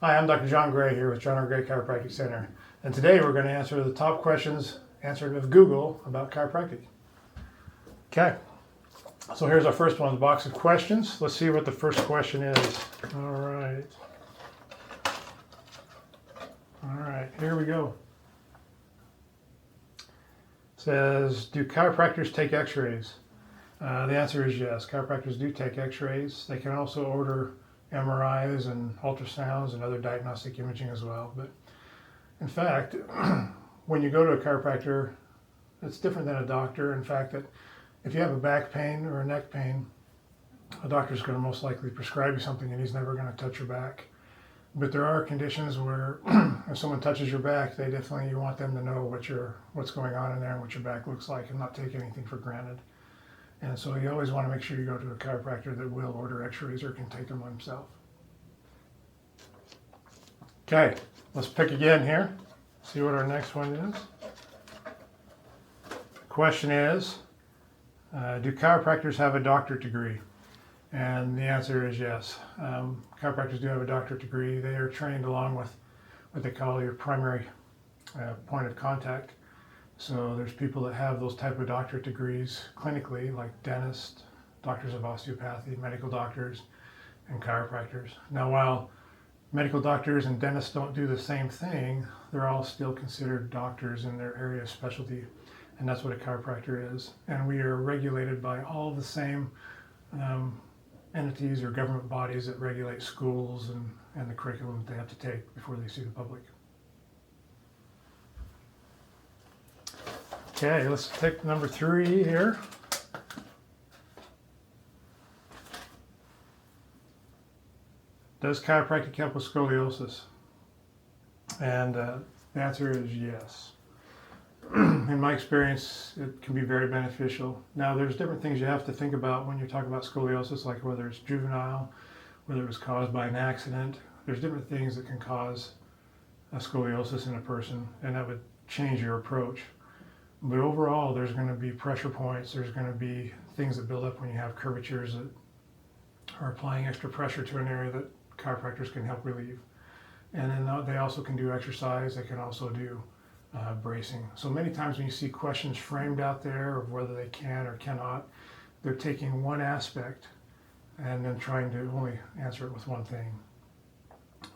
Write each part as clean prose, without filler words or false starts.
Hi, I'm Dr. John Gray here with Dr.Gray Chiropractic Center, and today we're going to answer the top questions answered with Google about chiropractic. Okay, so here's our first one, the box of questions. Let's see what the first question is. All right, here we go. It says, do chiropractors take x-rays? The answer is yes. Chiropractors do take x-rays. They can also order MRIs and ultrasounds and other diagnostic imaging as well. But in fact, when you go to a chiropractor, it's different than a doctor. In fact, that if you have a back pain or a neck pain, a doctor's going to most likely prescribe you something and he's never going to touch your back. But there are conditions where if someone touches your back, you want them to know what's going on in there and what your back looks like and not take anything for granted. And so you always want to make sure you go to a chiropractor that will order x-rays or can take them himself. Okay, let's pick again here. See what our next one is. The question is, do chiropractors have a doctorate degree? And the answer is yes. Chiropractors do have a doctorate degree. They are trained along with what they call your primary point of contact. So there's people that have those type of doctorate degrees clinically, like dentists, doctors of osteopathy, medical doctors, and chiropractors. Now, while medical doctors and dentists don't do the same thing, they're all still considered doctors in their area of specialty, and that's what a chiropractor is. And we are regulated by all the same entities or government bodies that regulate schools and the curriculum that they have to take before they see the public. Okay, let's take number 3 here. Does chiropractic help with scoliosis? And the answer is yes. In my experience, it can be very beneficial. Now, there's different things you have to think about when you talk about scoliosis, like whether it's juvenile, whether it was caused by an accident. There's different things that can cause a scoliosis in a person, and that would change your approach. But overall, there's going to be pressure points. There's going to be things that build up when you have curvatures that are applying extra pressure to an area that chiropractors can help relieve. And then they also can do exercise. They can also do bracing. So many times when you see questions framed out there of whether they can or cannot, they're taking one aspect and then trying to only answer it with one thing.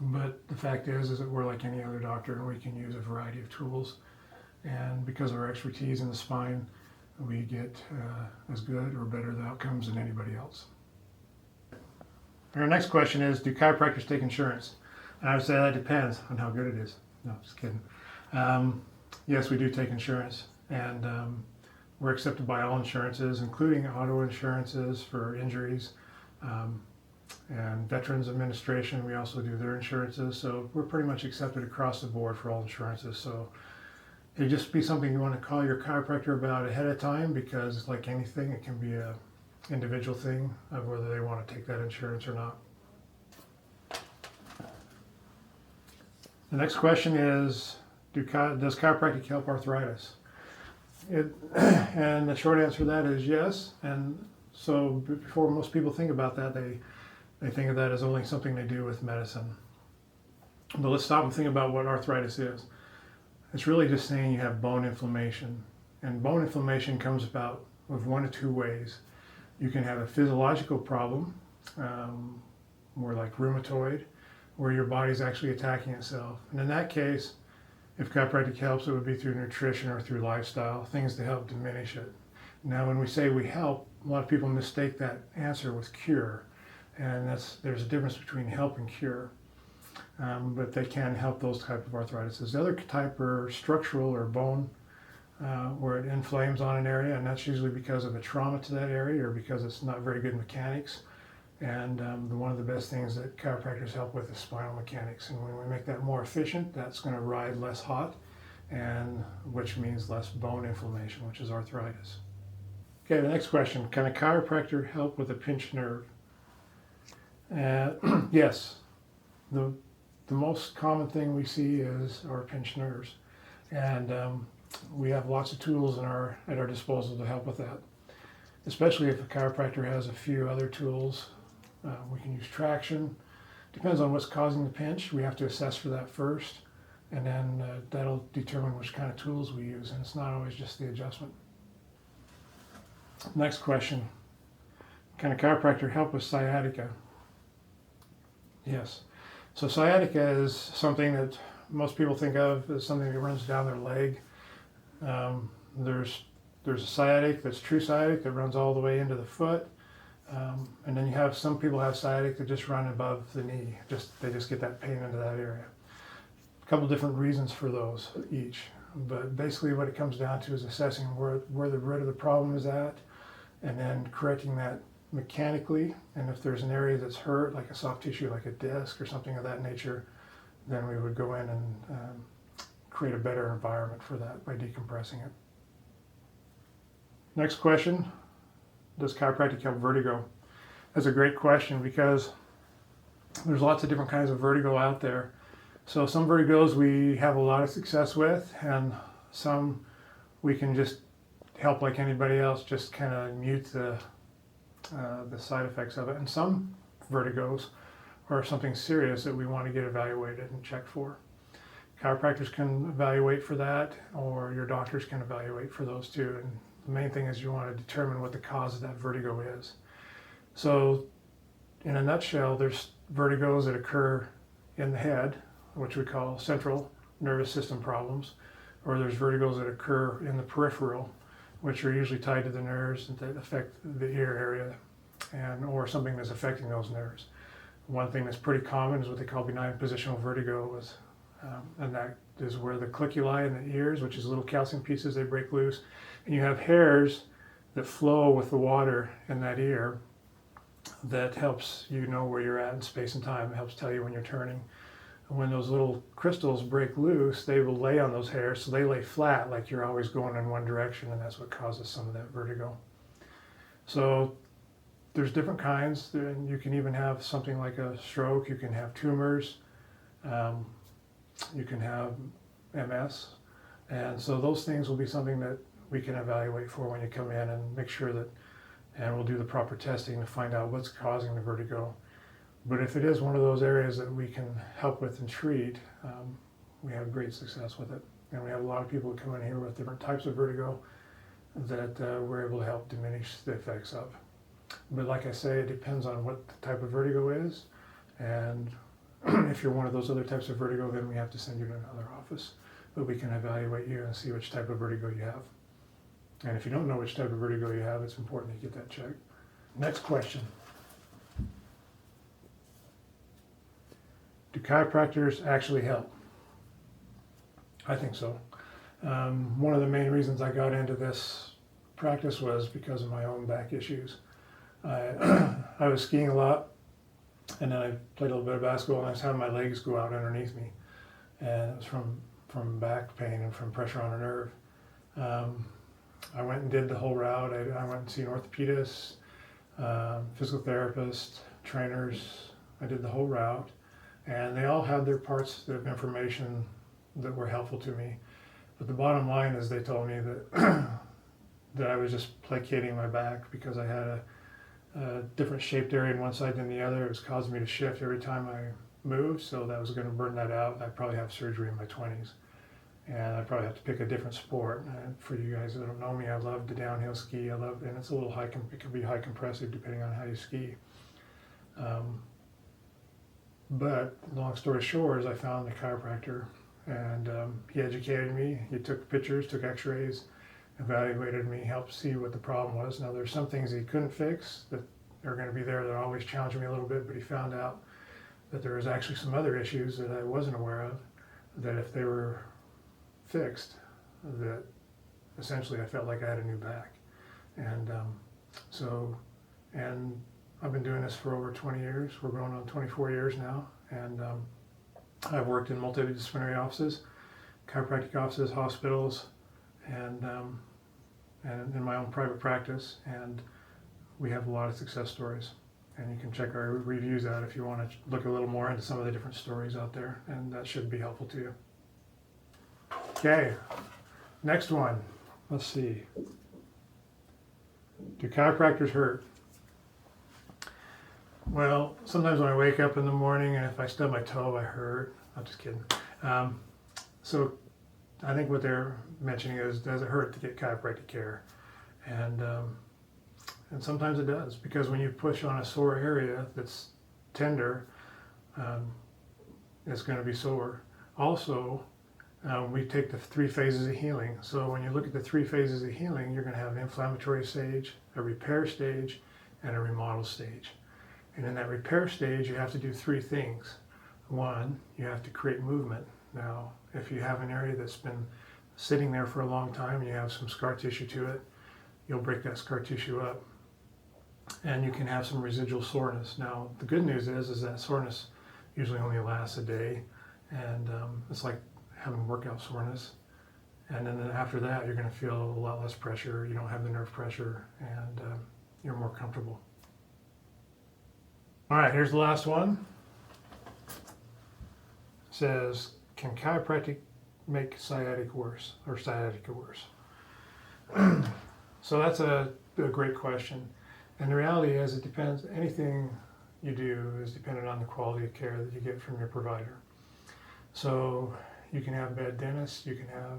But the fact is that we're like any other doctor, and we can use a variety of tools. And because of our expertise in the spine, we get as good or better the outcomes than anybody else. Our next question is, do chiropractors take insurance? And I would say that depends on how good it is. No, just kidding. Yes, we do take insurance, and we're accepted by all insurances, including auto insurances for injuries, and Veterans Administration. We also do their insurances, so we're pretty much accepted across the board for all insurances. So it'd just be something you want to call your chiropractor about ahead of time, because like anything, it can be an individual thing of whether they want to take that insurance or not. The next question is, does chiropractic help arthritis? And the short answer to that is yes. And so before most people think about that, they think of that as only something they do with medicine. But let's stop and think about what arthritis is. It's really just saying you have bone inflammation. And bone inflammation comes about with one of two ways. You can have a physiological problem, more like rheumatoid, where your body's actually attacking itself. And in that case, if chiropractic helps, it would be through nutrition or through lifestyle, things to help diminish it. Now, when we say we help, a lot of people mistake that answer with cure. And there's a difference between help and cure. But they can help those type of arthritis. The other type are structural or bone, where it inflames on an area, and that's usually because of a trauma to that area or because it's not very good mechanics. And one of the best things that chiropractors help with is spinal mechanics. And when we make that more efficient, that's going to ride less hot, and which means less bone inflammation, which is arthritis. Okay, the next question, can a chiropractor help with a pinched nerve? Yes. The most common thing we see is our pinched nerves. And we have lots of tools at our disposal to help with that. Especially if a chiropractor has a few other tools. We can use traction, Depends on what's causing the pinch. We have to assess for that first, and then that'll determine which kind of tools we use, and it's not always just the adjustment. Next question. Can a chiropractor help with sciatica? Yes. So sciatica is something that most people think of as something that runs down their leg. There's a sciatic that's true sciatic that runs all the way into the foot. And then you have some people have sciatic that just run above the knee. They just get that pain into that area. A couple different reasons for those each. But basically what it comes down to is assessing where the root of the problem is at, and then correcting that mechanically. And if there's an area that's hurt, like a soft tissue, like a disc or something of that nature, then we would go in and create a better environment for that by decompressing it. Next question, does chiropractic help vertigo? That's a great question because there's lots of different kinds of vertigo out there. So some vertigos we have a lot of success with, and some we can just help like anybody else, just kind of mute the side effects of it. And some vertigos are something serious that we want to get evaluated and checked for. Chiropractors can evaluate for that, or your doctors can evaluate for those too. And the main thing is you want to determine what the cause of that vertigo is. So in a nutshell, there's vertigos that occur in the head, which we call central nervous system problems, or there's vertigos that occur in the peripheral, which are usually tied to the nerves that affect the ear area, or something that's affecting those nerves. One thing that's pretty common is what they call benign positional vertigo, and that is where the cliculi in the ears, which is little calcium pieces, they break loose, and you have hairs that flow with the water in that ear that helps you know where you're at in space and time. It helps tell you when you're turning. And when those little crystals break loose, they will lay on those hairs, so they lay flat like you're always going in one direction, and that's what causes some of that vertigo. So there's different kinds, and you can even have something like a stroke, you can have tumors, you can have MS, and so those things will be something that we can evaluate for when you come in and make sure that, and we'll do the proper testing to find out what's causing the vertigo. But if it is one of those areas that we can help with and treat, we have great success with it. And we have a lot of people who come in here with different types of vertigo that we're able to help diminish the effects of. But like I say, it depends on what the type of vertigo is, and if you're one of those other types of vertigo, then we have to send you to another office. But we can evaluate you and see which type of vertigo you have. And if you don't know which type of vertigo you have, it's important to get that checked. Next question. Do chiropractors actually help? I think so. One of the main reasons I got into this practice was because of my own back issues. I was skiing a lot, and then I played a little bit of basketball, and I was having my legs go out underneath me. And it was from back pain and from pressure on a nerve. I went and did the whole route. I went and seen orthopedists, physical therapists, trainers. I did the whole route. And they all had their parts of information that were helpful to me. But the bottom line is they told me that that I was just placating my back because I had a different shaped area in one side than the other. It was causing me to shift every time I moved, so that was going to burn that out. I'd probably have surgery in my 20s. And I'd probably have to pick a different sport. For you guys that don't know me, I love to downhill ski. And it's a little high, it can be high compressive depending on how you ski. But long story short is I found the chiropractor, and he educated me. He took pictures, took x-rays, evaluated me, helped see what the problem was. Now there's some things he couldn't fix that are going to be there that always challenge me a little bit, but he found out that there was actually some other issues that I wasn't aware of, that if they were fixed, that essentially I felt like I had a new back. And and I've been doing this for over 20 years. We're going on 24 years now. And I've worked in multidisciplinary offices, chiropractic offices, hospitals, and in my own private practice. And we have a lot of success stories. And you can check our reviews out if you want to look a little more into some of the different stories out there. And that should be helpful to you. Okay, next one. Let's see. Do chiropractors hurt? Well, sometimes when I wake up in the morning and if I stub my toe, I hurt. I'm just kidding. So I think what they're mentioning is, does it hurt to get chiropractic care? And sometimes it does, because when you push on a sore area that's tender, it's going to be sore. Also, we take the 3 phases of healing. So when you look at the 3 phases of healing, you're going to have an inflammatory stage, a repair stage, and a remodel stage. And in that repair stage, you have to do 3 things. 1, you have to create movement. Now, if you have an area that's been sitting there for a long time and you have some scar tissue to it, you'll break that scar tissue up. And you can have some residual soreness. Now, the good news is that soreness usually only lasts a day, and it's like having workout soreness. And then after that, you're going to feel a lot less pressure. You don't have the nerve pressure, and you're more comfortable. All right, here's the last one. It says, can chiropractic make sciatica worse, or sciatica worse? So that's a great question. And the reality is, it depends. Anything you do is dependent on the quality of care that you get from your provider. So you can have bad dentists, you can have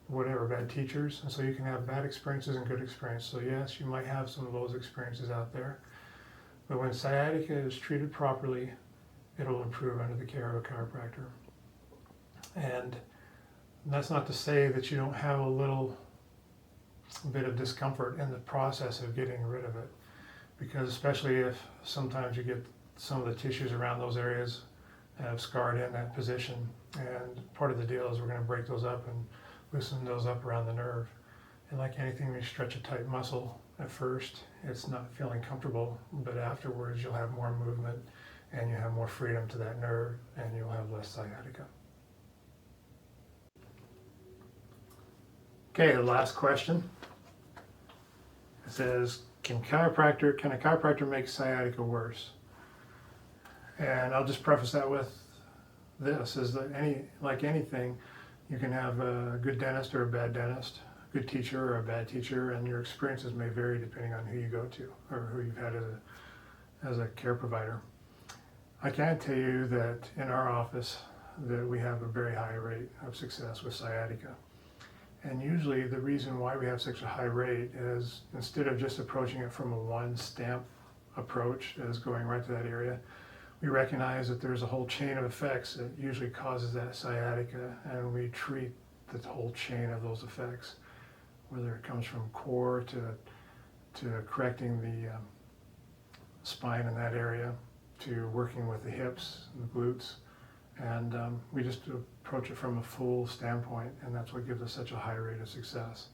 whatever, bad teachers, and so you can have bad experiences and good experiences. So yes, you might have some of those experiences out there. But when sciatica is treated properly, it'll improve under the care of a chiropractor. And that's not to say that you don't have a little bit of discomfort in the process of getting rid of it, because especially if sometimes you get some of the tissues around those areas have scarred in that position, and part of the deal is we're going to break those up and loosen those up around the nerve. And like anything, when you stretch a tight muscle, at first it's not feeling comfortable, but afterwards you'll have more movement and you have more freedom to that nerve, and you'll have less sciatica. Okay, the last question. It says, can a chiropractor make sciatica worse? And I'll just preface that with this, is that like anything, you can have a good dentist or a bad dentist, a good teacher or a bad teacher, and your experiences may vary depending on who you go to or who you've had as a care provider. I can tell you that in our office that we have a very high rate of success with sciatica. And usually the reason why we have such a high rate is, instead of just approaching it from a one stamp approach as going right to that area, we recognize that there's a whole chain of effects that usually causes that sciatica, and we treat the whole chain of those effects, whether it comes from core to correcting the spine in that area, to working with the hips and the glutes. And we just approach it from a full standpoint, and that's what gives us such a high rate of success.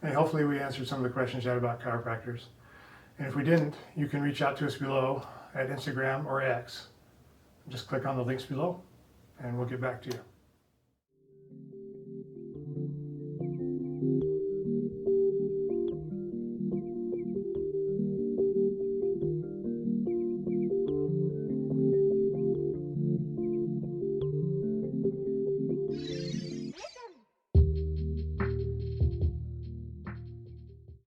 And hopefully we answered some of the questions you had about chiropractors. And if we didn't, you can reach out to us below at Instagram or X. Just click on the links below, and we'll get back to you.